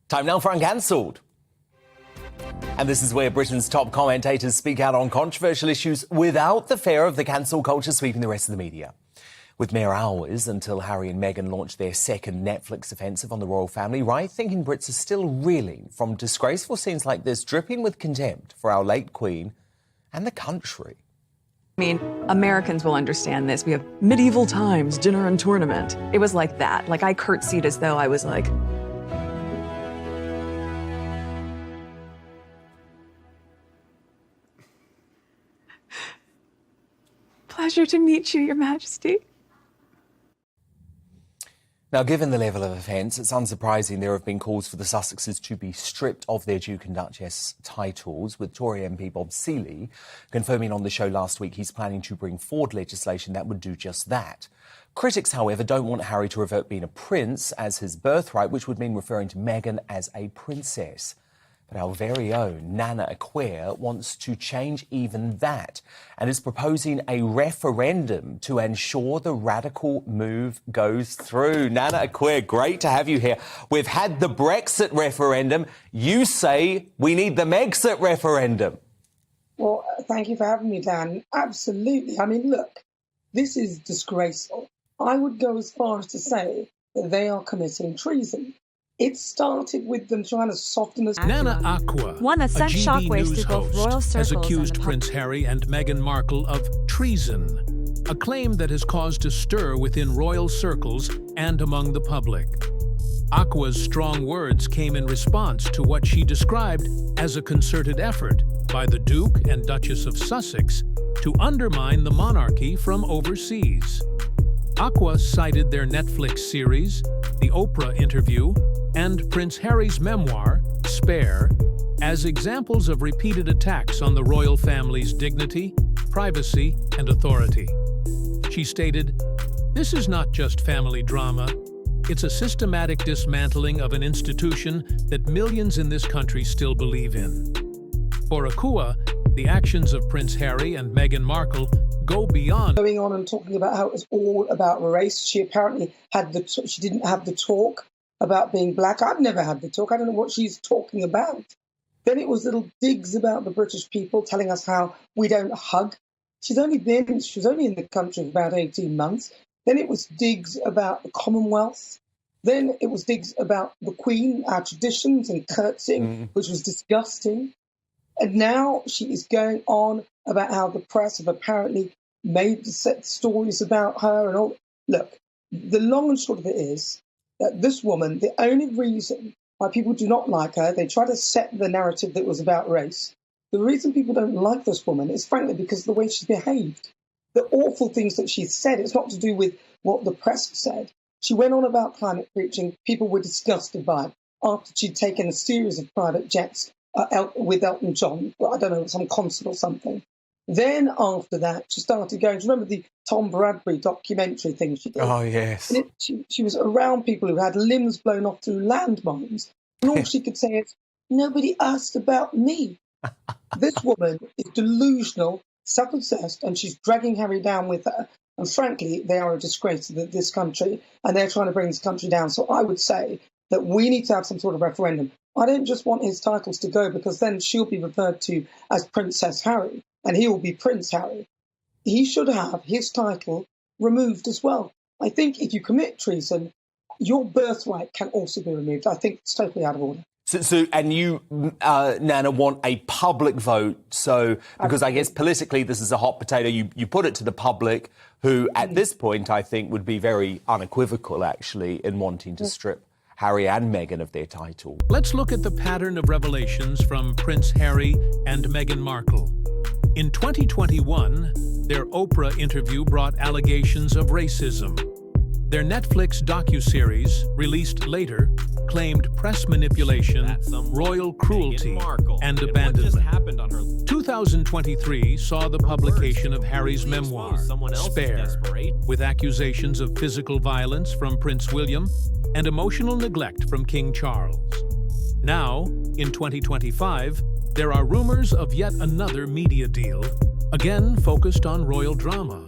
Time now for Uncancelled. And this is where Britain's top commentators speak out on controversial issues without the fear of the cancel culture sweeping the rest of the media. With mere hours until Harry and Meghan launch their second Netflix offensive on the royal family, right-thinking Brits are still reeling from disgraceful scenes like this, dripping with contempt for our late Queen and the country. I mean, Americans will understand this. We have medieval times, dinner and tournament. It was like that. Like, I curtsied as though I was like... Pleasure to meet you, Your Majesty. Now, given the level of offence, it's unsurprising there have been calls for the Sussexes to be stripped of their Duke and Duchess titles, with Tory MP Bob Seeley confirming on the show last week he's planning to bring forward legislation that would do just that. Critics, however, don't want Harry to revert being a prince as his birthright, which would mean referring to Meghan as a princess. But our very own Nana Akua wants to change even that and is proposing a referendum to ensure the radical move goes through. Nana Akua, great to have you here. We've had the Brexit referendum. You say we need the Megxit referendum. Well, thank you for having me, Dan. Absolutely. I mean, look, this is disgraceful. I would go as far as to say that they are committing treason. It started with them trying to soften us. Nana Akua, one that sent a GB shockwaves News through both host, royal circles has accused and Prince Harry and Meghan Markle of treason, a claim that has caused a stir within royal circles and among the public. Akua's strong words came in response to what she described as a concerted effort by the Duke and Duchess of Sussex to undermine the monarchy from overseas. Akua cited their Netflix series, the Oprah interview, and Prince Harry's memoir, Spare, as examples of repeated attacks on the royal family's dignity, privacy, and authority. She stated, "This is not just family drama. It's a systematic dismantling of an institution that millions in this country still believe in." For Akua, the actions of Prince Harry and Meghan Markle go beyond going on and talking about how it was all about race. She apparently she didn't have the talk about being black. I've never had the talk. I don't know what she's talking about. Then it was little digs about the British people, telling us how we don't hug. She was only in the country for about 18 months. Then it was digs about the Commonwealth. Then it was digs about the Queen, our traditions, and curtsying, which was disgusting. And now she is going on about how the press have apparently made set stories about her and all. Look, the long and short of it is that this woman, the only reason why people do not like her, they try to set the narrative that was about race. The reason people don't like this woman is frankly because of the way she's behaved. The awful things that she said, it's not to do with what the press said. She went on about climate preaching. People were disgusted by it after she'd taken a series of private jets with Elton John, I don't know, some concert or something. Then after that, she started going, do you remember the Tom Bradbury documentary thing she did? Oh, yes. And she was around people who had limbs blown off through landmines. And all she could say is, nobody asked about me. This woman is delusional, self-obsessed, and she's dragging Harry down with her. And frankly, they are a disgrace to this country, and they're trying to bring this country down. So I would say that we need to have some sort of referendum. I don't just want his titles to go, because then she'll be referred to as Princess Harry, and he will be Prince Harry. He should have his title removed as well. I think if you commit treason, your birthright can also be removed. I think it's totally out of order. And you, Nana, want a public vote. So, because I guess politically this is a hot potato, you put it to the public, who at this point I think would be very unequivocal, actually, in wanting to strip Harry and Meghan of their title. Let's look at the pattern of revelations from Prince Harry and Meghan Markle. In 2021, their Oprah interview brought allegations of racism. Their Netflix docuseries, released later, claimed press manipulation, royal cruelty, and abandonment. 2023 saw the publication of Harry's memoir, Spare, with accusations of physical violence from Prince William and emotional neglect from King Charles. Now, in 2025, there are rumors of yet another media deal, again focused on royal drama.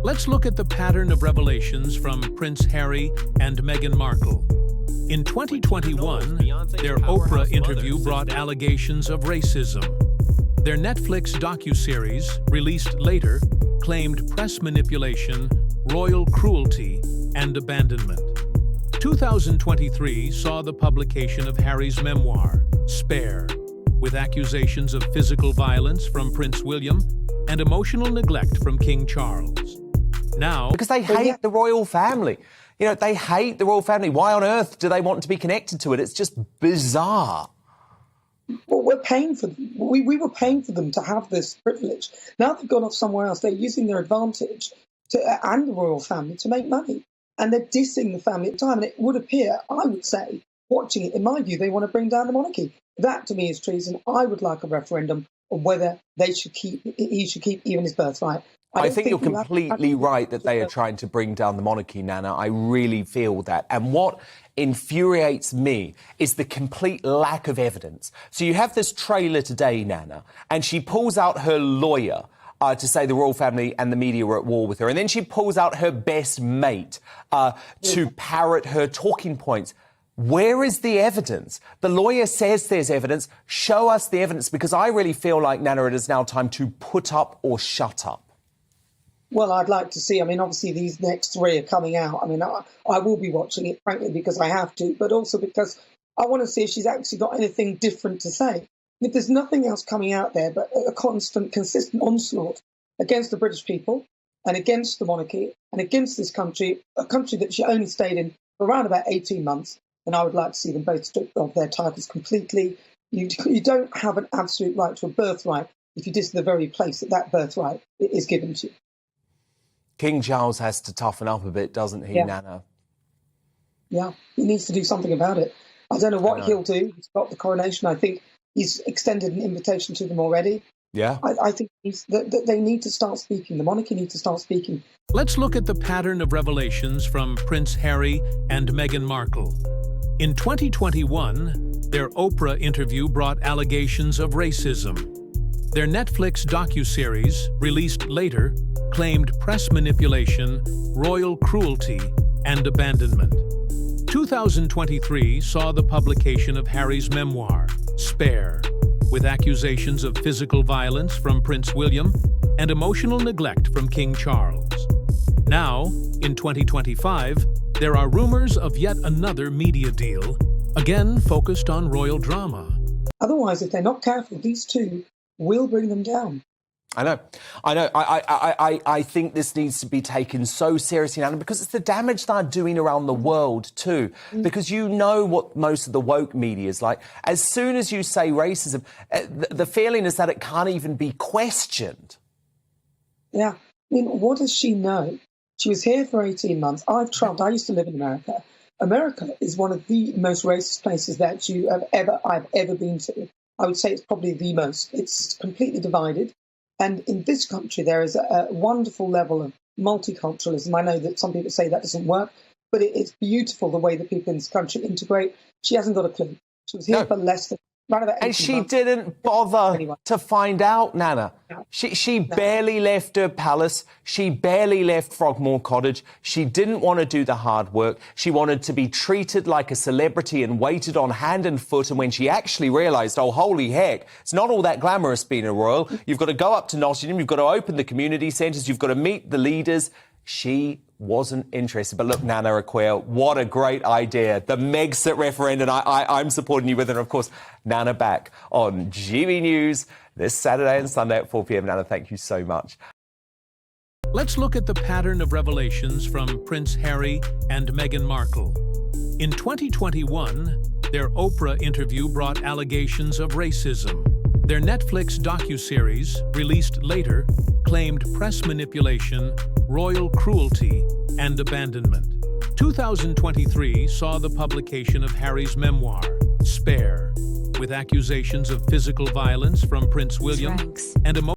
Let's look at the pattern of revelations from Prince Harry and Meghan Markle. In 2021, their Oprah interview brought allegations of racism. Their Netflix docuseries, released later, claimed press manipulation, royal cruelty, and abandonment. 2023 saw the publication of Harry's memoir, Spare, with accusations of physical violence from Prince William and emotional neglect from King Charles. Now, Because they hate the royal family. You know, they hate the royal family. Why on earth do they want to be connected to it? It's just bizarre. Well, we're paying for them. We were paying for them to have this privilege. Now they've gone off somewhere else. They're using their advantage and the royal family to make money. And they're dissing the family at the time. And it would appear, I would say, watching it, in my view, they want to bring down the monarchy. That, to me, is treason. I would like a referendum on whether he should keep even his birthright. I think you're completely right that they are trying to bring down the monarchy, Nana. I really feel that. And what infuriates me is the complete lack of evidence. So you have this trailer today, Nana, and she pulls out her lawyer to say the royal family and the media were at war with her. And then she pulls out her best mate to parrot her talking points. Where is the evidence? The lawyer says there's evidence. Show us the evidence, because I really feel like, Nana, it is now time to put up or shut up. Well, I'd like to see. I mean, obviously, these next three are coming out. I mean, I will be watching it, frankly, because I have to, but also because I want to see if she's actually got anything different to say. If there's nothing else coming out there but a constant, consistent onslaught against the British people and against the monarchy and against this country, a country that she only stayed in for around about 18 months, and I would like to see them both stripped of their titles completely. You don't have an absolute right to a birthright if you diss the very place that birthright is given to you. King Charles has to toughen up a bit, doesn't he, Nana? Yeah, he needs to do something about it. I don't know what he'll do. He's got the coronation. I think he's extended an invitation to them already. Yeah. I think that they need to start speaking. The monarchy needs to start speaking. let's look at the pattern of revelations from Prince Harry and Meghan Markle. In 2021, their Oprah interview brought allegations of racism. Their Netflix docuseries, released later, claimed press manipulation, royal cruelty, and abandonment. 2023 saw the publication of Harry's memoir, Spare, with accusations of physical violence from Prince William and emotional neglect from King Charles. Now, in 2025, there are rumors of yet another media deal, again focused on royal drama. Otherwise, if they're not careful, these two will bring them down. I know. I think this needs to be taken so seriously now, because it's the damage they're doing around the world too. Because you know what most of the woke media is like. As soon as you say racism, the feeling is that it can't even be questioned. Yeah. I mean, what does she know? She was here for 18 months. I've traveled. I used to live in America. America is one of the most racist places that I've ever been to. I would say it's probably the most. It's completely divided. And in this country, there is a wonderful level of multiculturalism. I know that some people say that doesn't work, but it's beautiful the way that people in this country integrate. She hasn't got a clue. She was here for less than around about 18 And she months. didn't bother to find out, Nana. No. She barely left her palace. She barely left Frogmore Cottage. She didn't want to do the hard work. She wanted to be treated like a celebrity and waited on hand and foot. And when she actually realised, oh, holy heck, it's not all that glamorous being a royal. You've got to go up to Nottingham. You've got to open the community centres. You've got to meet the leaders. She wasn't interested. But look, Nana Akua, what a great idea. The Megxit referendum, I'm supporting you with it. And of course, Nana back on GB News this Saturday and Sunday at 4 p.m. Nana, thank you so much. Let's look at the pattern of revelations from Prince Harry and Meghan Markle. In 2021, their Oprah interview brought allegations of racism. Their Netflix docuseries, released later, claimed press manipulation, royal cruelty, and abandonment. 2023 saw the publication of Harry's memoir, Spare, with accusations of physical violence from Prince William and